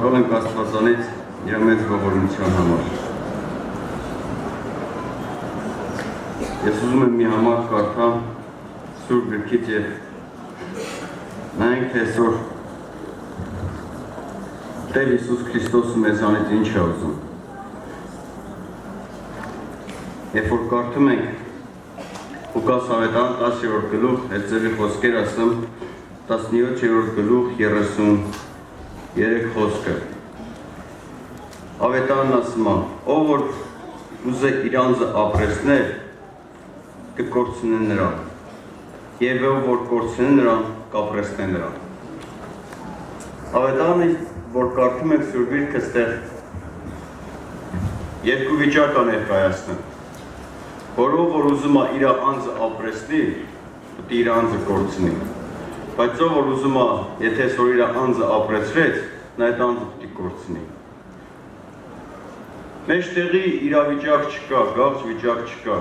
Շնորհակալ ենք Աստվածանից իր մեծ ողորմության համար։ Ես ուզում եմ մի համար կարդամ Սուրբ գրքից եւ նայենք թե այսօր Տեր Հիսուս Քրիստոսը մեզանից ինչ է ուզում։ Երբ որ կարդում ենք Ղուկաս ավետարան 10-րդ գլուխ, այս ձևի խոսքեր ասեմ 17-րդ գլուխ 33 խոսքը։ Ավետարան ասում է, ով որ ուզե իր անձը ապրեցնել, կկորցնի նրան, եւ ով որ կորցնի նրան, կապրեցնի նրան։ Ավետարանը, որ կարդում ենք Սուրբ Գիրքը, այստեղ երկու վիճակ է ներկայացնում։ Որ ով որ ուզում է իր անձը ապրեցնի, պետք է իր անձը կորցնի։ Բայց ով որ ուզում է, եթե որ իր անձը ապրեցրեց, նա այդ անձը պետք է կորցնի։ Մեջտեղի իրավիճակ չկա, գաղթ վիճակ չկա։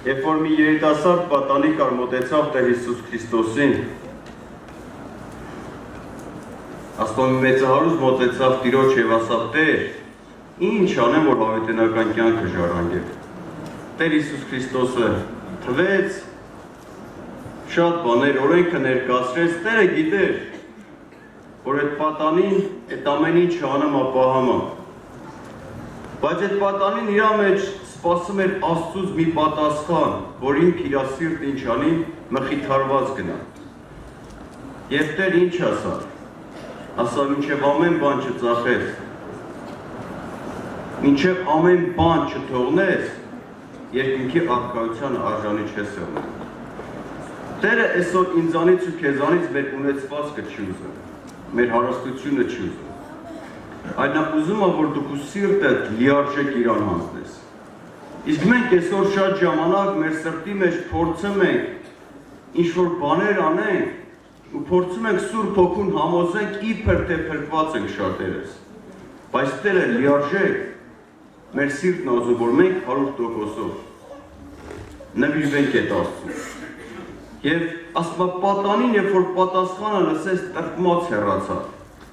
Երբ որ մի երիտասարդ պատանի կար մոտեցավ Տեր Հիսուս Քրիստոսին, ասում մեծահարուստ մոտեցավ Տիրոջ եւ ասավ. Տեր, ինչ անեմ, որ հավիտենական կյանքը ժառանգեմ։ Տեր Հիսուս Քրիստոսը թվեց շատ բաներ, օրենքը ներկայացրեց, Տերը գիտեր, որ այդ պատանին այդ ամեն ինչ անում ապահամ է։ Բայց այդ պատանին իր մեջ սպասում էր Աստծուց մի պատասխան, որ ինքը իր սիրտը ինչ անի, մխիթարված գնա։ Եվ Տեր ինչ ասավ։ Ասավ մինչև ամեն բան չծախես, մինչև ամեն բան չթողնես, երկնքի առկայությանը արժանի չես եղել։ Տերը այսօր ինձանից ու քեզանից մեր ունեցվածքը չի ուզում, մեր հարստությունը չի ուզում, այլ նա ուզում է, որ դու քո սիրտը լիարժեք իրան հանձնես։ Իսկ մենք այսօր շատ ժամանակ մեր սրտի մեջ փորձում ենք ինչ-որ բաներ անենք ու փորձում ենք Սուրբ Հոգուն համոզենք իբր թե փրկված ենք շատերս։ Բայց Տերը լիարժեք մեր սիրտն ուզում, որ մենք 100%-ով նվիրվենք այդ Աստծուն։ Եվ ասում պատանին, երբ որ պատասխանը լսեց, տրտմած հեռացավ,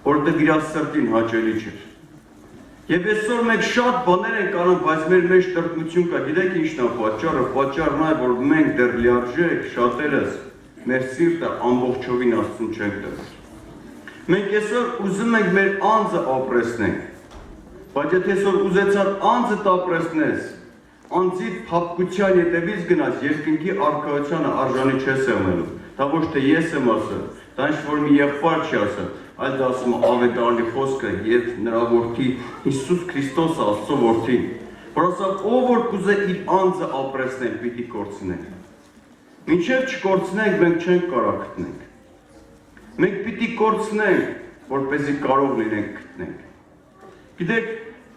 որովհետև իր սրտին հաճելի չէր։ Եվ այսօր մենք շատ բաներ ենք անում, բայց մեր մեջ տրտմություն կա։ Գիտեք ինչն է պատճառը։ Պատճառն է, որ մենք դեռ լիարժեք շատերս մեր սիրտը ամբողջովին Աստծուն չենք տվել։ Մենք այսօր ուզում ենք մեր անձը ապրեցնենք, բայց եթե այսօր ուզեցած անձդ ապրեցնես, անձիդ փափկության հետևից գնաս, երկնքի առկայությանը արժանի չես եղնելու։ Դա ոչ թե ես եմ ասում, դա ինչ-որ մի եղբայր չի ասում, այլ դա ասում է ավետարանի խոսքը եւ նրա որդի Հիսուս Քրիստոսը, Աստծո որդին, որ ասավ, ով որ կուզե իր անձը ապրեցնել, պիտի կորցնենք։ Մինչև չկորցնենք, մենք չենք կարող գտնենք։ Մենք պիտի կորցնենք, որպեսզի կարող լինենք գտնենք։ Գիտեք,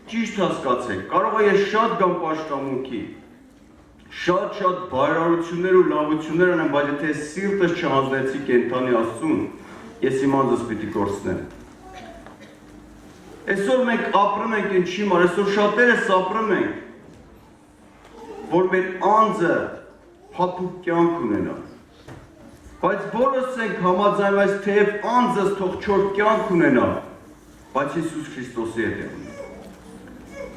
ճիշտ հասկացեք, կարող է ես շատ գամ պաշտամունքի, շատ բայրարություններ ու լավություններ անեմ, բայց եթե սիրտս չհանձնեցի կենդանի Աստծուն, ես իմ անձս պիտի կորցնեմ։ Այսօր մենք ապրում ենք ինչի համար, այսօր շատերս ապրում ենք, որ մեր անձը փափուկ կյանք ունենա։ Բայց բոլորս ենք համաձայնված, թեև անձս թող չոր կյանք ունենա, բայց Հիսուս Քրիստոսի հետ է ունենա։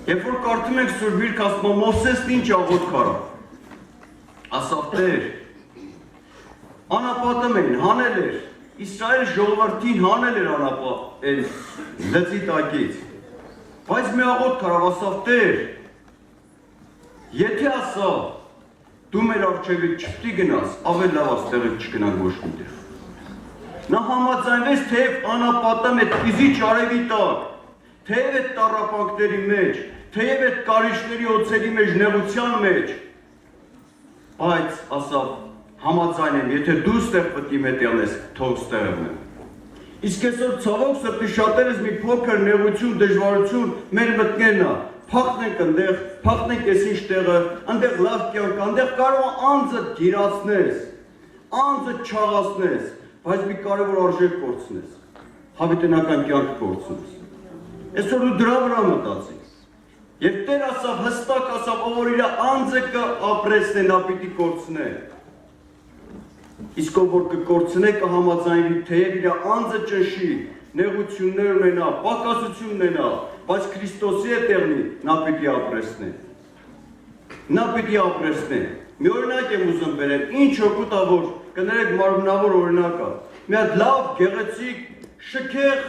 Երբ որ կարդում ենք Սուրբ Գիրքը, ասում է Մովսեսն ինչ աղոթք արավ։ Ասավ Տեր, անապատում էին, հանել էր, Իսրայել ժողովրդին հանել էր լծի տակից։ Բայց մի աղոթք արավ, ասավ Տեր, եթե ասա դու մեր առջևից չպետք է գնաս, ավելի լավ աստեղից չգնանք ոչ միտեղ։ Նա համաձայնվեց, թեև անապատում այդ իզիչ արևի տակ, թեև այդ տառապանքների մեջ, թեև այդ կարիճների օձերի մեջ, նեղության մեջ, բայց ասավ համաձայն եմ, եթե դու ստեղ պետք է մետեղնես, թող ստեղ եմ։ Իսկ այսօր ցավոք սրտի շատերս մի փոքր նեղություն, դժվարություն մեր մտքերն է, փախնենք այնտեղ, փախնենք այս ինչ տեղը, այնտեղ լավ կյանք, այնտեղ կարող է անձը գիրացնես, անձը չաղացնես, բայց մի կարևոր արժեք կորցնես, հավիտենական կյանք կորցնես։ Այսօր դու դրա վրա մտածիր։ Եվ Տեր ասավ, հստակ ասավ, ով որ իր անձը կապրեցնի, նա պիտի կորցնի։ Իսկ ով որ կկորցնե կհամաձայնվի, թեև իր անձը ճնշի, նեղություններ ունենա, պակասություն ունենա, բայց Քրիստոսի հետ եղնի, նա պիտի ապրեսնի։ Նա պիտի ապրեսնի։ Մի օրինակ եմ ուզում բերել, ինչ օգուտ ա որ կներեք մարմնավոր օրինակ ա։ Մի հատ լավ, գեղեցիկ, շքեղ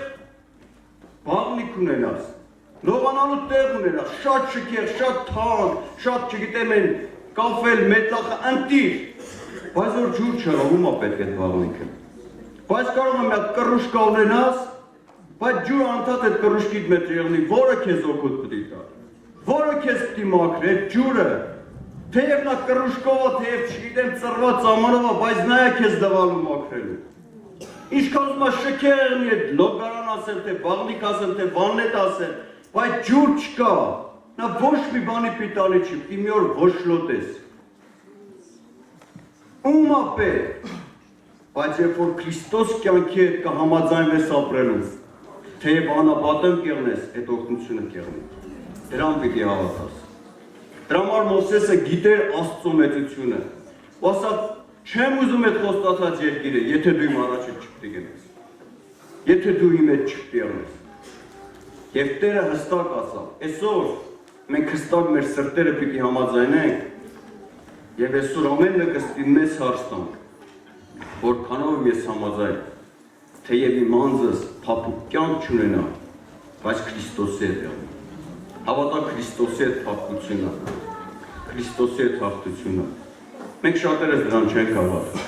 բաղնիք ունենաս, լողանալու տեղ ունենաս, շատ շքեղ, շատ թանկ, շատ չգիտեմ են կաֆել, մետաղը ընտիր, բայց որ ջուր չեղա, ում ա պետք այդ բաղնիքը։ Բայց կարող եմ այդ կռուշկա ունենաս, բայց ջուրը անդադ այդ կռուշկիդ մեջ եղնի, որը քեզ օգուտ պիտի տա, որը քեզ պիտի մաքրի, այդ ջուրը, թեև նա կռուշկով ա, թեև չգիտեմ ծռված ծամանով ա, բայց նա է քեզ դվալու մաքրելու։ Ինչքան ուզում ա շքեղ եղնի այդ լոգարան ասել, թե բաղնիք ասել, թե վաննետ ասել, բայց ջուր չկա, նա ոչ մի բանի պիտանի չի, պիտի մի օր ոչլոտես։ Ում ա պետք, բայց երբ որ Քրիստոս կյանքի հետ կհամաձայնվես ապրելու, թեև անապատեմ կեղնես, այդ օգնությունը կեղնի, դրան պիտի հավատաս։ Դրա համար Մովսեսը գիտեր Աստծո մեծությունը, ու ասաց, չեմ ուզում այդ խոստացած երկիրը, եթե դու իմ առաջը չպիտի գնես, եթե դու իմ հետ չպիտի եղնես։ Եվ Տերը հստակ ասավ, այսօր մենք հստակ մեր սրտերը պիտի համաձայնենք, եւ այսօր ամեն մեկը ստի մեզ հարց տանք, որքանով ես համաձայն, թեև իմ անձս փափուկ կյանք չունենա, բայց Քրիստոսի հետ եղնի։ Հավատա Քրիստոսի հետ փափկությունը, Քրիստոսի հետ հաղթությունը։ Մենք շատերս դրան չենք հավատում,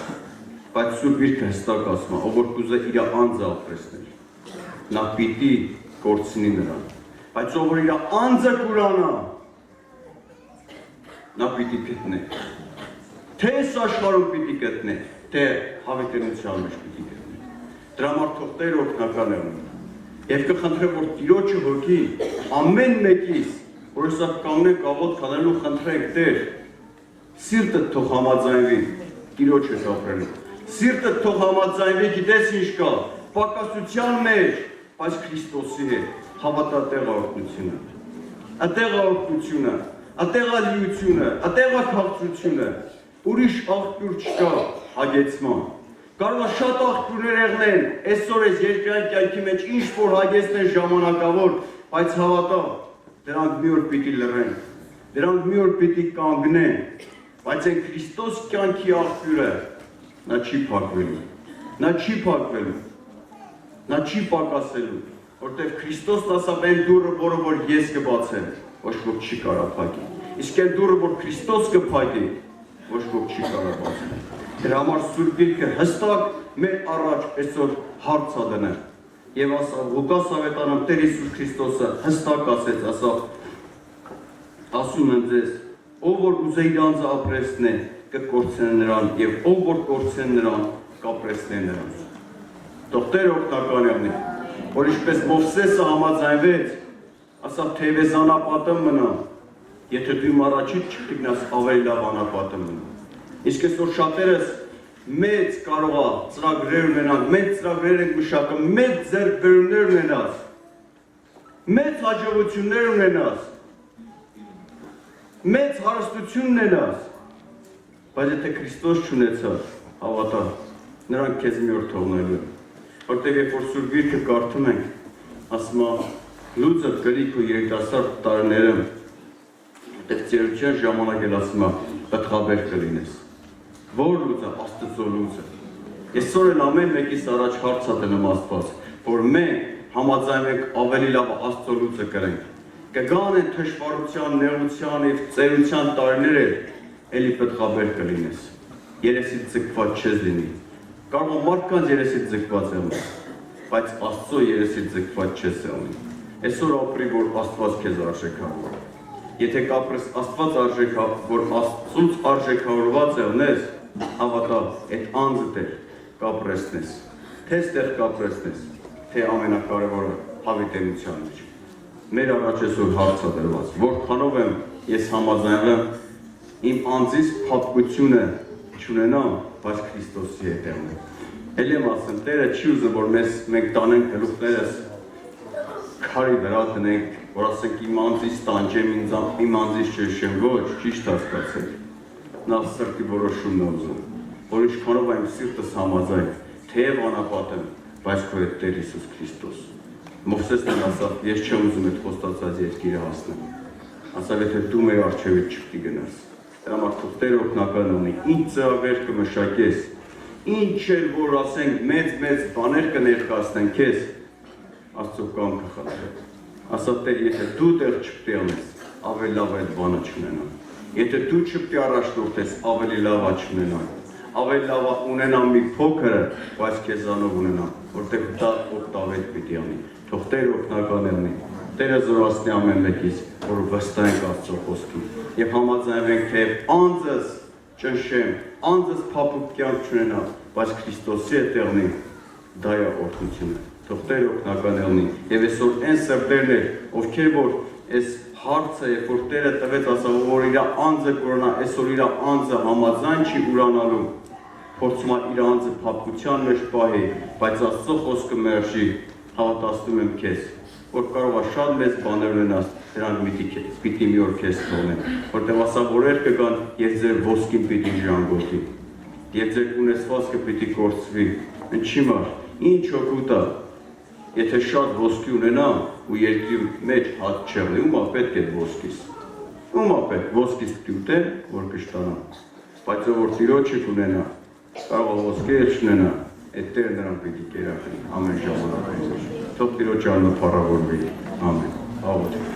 բայց Սուրբ Գիրքը հստակ ասում է, ով որ կուզե իր անձը ապրեսնել, նա պիտի կորցնի նրան, բայց ով որ իր անձը կուրանա, նա պիտի գտնի, թե այս աշխարհում պիտի գտնի, թե հավիտենության մեջ պիտի գտնի։ Դրա համար թող Տերը օգնական եղնի։ Եվ կխնդրեմ, որ Տիրոջը հոգի ամեն մեկից, որ սա կանգնենք աղոթք անելու, խնդրենք Տեր, սիրտդ թող համաձայնվի Տիրոջ հետ ապրելու։ Սիրտդ թող համաձայնվի, գիտես ինչ կա, պակասության մեջ, բայց Քրիստոսի հետ, հավատա տեղ օրհնությունը։ Այդտեղ օրհնությունը, այդտեղ լիությունը, այդտեղ քաղցրությունը, ուրիշ աղբյուր չկա հագեցման։ Կարող է շատ աղբյուրներ եղնեն, այսօր այս երկրային կյանքի մեջ ինչ որ հագեցնեն ժամանակավոր, բայց հավատա, դրանք մի օր պիտի լռեն, դրանք մի օր պիտի կանգնեն, բայց այն Քրիստոս կյանքի աղբյուրը, նա չի փակվելու, նա չի փակվելու, նա չի պակասելու, որտեղ Քրիստոսն ասավ այն դուռը, որը որ ես կբացեմ, ոչ ոք չի կարա փակի, իսկ այն դուռը, որ Քրիստոս կփակի, ոչ ոք չի կարա բացել։ Դրա համար Սուրբ Գիրքը հստակ մեր առաջ այսօր հարց ա դնել։ Եվ ասավ Ղուկաս ավետարանում Տեր Հիսուս Քրիստոսը հստակ ասեց, ասում եմ ձեզ, ով որ ուզե իր անձը ապրեսնե, կկորցնե նրան, եւ ով որ կորցնե նրան, կապրեսնե նրան։ Թող Տերը օգնական եղնի, որ ինչպես Մովսեսը համաձայնվեց, ասավ թեև անապատը մնա, եթե դու իմ առաջից չգտնաս, ավելի լավ անապատը մնա։ Իսկ այսօր շատերս մեծ կարող է ծրագրեր ունենանք, մեծ ծրագրեր ենք մշակում, մեծ ձեռքբերումներ ունենաս, մեծ հաջողություններ ունենաս, մեծ հարստություն ունենաս, բայց եթե Քրիստոս չունեցար, հավատա, նրանք քեզ մի օր թողնելու են, որտեղ երբ որ Սուրբ Գիրքը կարդում ենք, ասում է լուծը կրիք ու երիտասարդ տարիները, այդտեղ ծերության ժամանակ էլ ասում է պտղաբեր կլինես։ Որ լուծը, Աստծո լուծը։ Այսօր էլ ամեն մեկիս առաջ հարց ա դնում Աստված, որ մենք համաձայնենք ավելի լավ Աստծո լուծը կրենք։ Կգան են թշվառության, նեղության եւ ծերության տարիները, էլի պտղաբեր կլինես։ Երեսից ձգված չես լինի։ Կարող է մարդկանց երեսից ձգված եղնի, բայց Աստծո երեսից ձգված չես եղնի։ Այսօր ապրի, որ Աստված քեզ արժեքավոր։ Եթե կապրես Աստված արժեքավոր, որ Աստծուց արժեքավորված եղնես, հավատա, այդ անձը Տեր կապրեսնես, թե ստեղ կապրեսնես, թե ամենակարևորը հավիտենության մեջ։ Մեր առաջ այսօր հարց ա դրված, որքանով եմ ես համաձայնվում իմ անձից փափկությունը չունենամ, բայց Քրիստոսի հետ եմ։ Էլ եմ ասում, Տերը չի ուզում, որ մենք տանենք գլուխներս քարի վրա դնենք, որ ասենք իմ անձից տանջեմ, իմ անձից չեշեմ, ոչ, ճիշտ հասկացեք։ Նա սրտի որոշումն է ուզում։ որ ինչքանով այն սիրտս համաձայն, թեև անապատ եմ, բայց քո հետ Տեր Հիսուս Քրիստոս։ Մովսեսն ասավ, ես չեմ ուզում այդ խոստացած երկիրը հասնեմ։ Ասավ, եթե դու մեր առջևից չպիտի գնաս։ Դրա համար թող Տեր օգնական ունի, ինչ ծրագրեր կմշակես, ինչ էլ որ ասենք մեծ բաներ կներկայացնեն քեզ, Աստծո կամքը խնդրեմ։ Ասավ Տեր, եթե դու տեղ չպիտի անես, ավելի լավ այդ բանը չունենամ։ Եթե դու չպիտի առաջնորդես, ավելի լավ չունենամ։ Ավելի լավ ունենամ մի փոքրը, բայց քեզանով ունենամ, որտեղ դա օգտավետ պիտի անի։ Թող Տեր օգնական լինի։ Տերը զորացնի ամեն մեկից, որ վստահենք Աստծո խոսքին եւ համաձայնվենք, թե անձս ճնշեմ, անձս փափուկ կյանք չունենամ, բայց Քրիստոսի հետ եղնի, դա է օրհնությունը։ Թող Տեր օգնական լինի եւ այսօր այն սրտերն էր, ովքեր որ այս հարցը, երբ որ Տերը տվեց, ասավ, որ իր անձը կորոնա, այսօր իր անձը համաձայն չի ուրանալու, փորձում է իր անձը փափկության մեջ պահի, բայց Աստծո խոսքը մերժի, հավատացնում եմ քեզ, որ կարող է շատ մեծ բաներ ունենաս, դրանք պիտի մի օր քեզ թողնեն, որտեղ ասավ, օրեր կգան, եւ ձեր ոսկին պիտի ժանգոտի, եւ ձեր ունեցվածքը պիտի կորցվի, ինչի մար, ինչ օգուտ է, եթե շատ ոսկի ունենամ ու երկրի մեջ հատ չեղնի, ումա պետք է ոսկիս, ումա պետք ոսկիս պիտի ուտեմ, որ կշտանամ, բայց ով որ Տիրոջը կունենա, կարող է ոսկի էլ չունենա, այդ Տերը նրան պիտի կերակրի, ամեն ժամանակ, թող Տիրոջ անունը փառավորվի, ամեն, աղոթենք։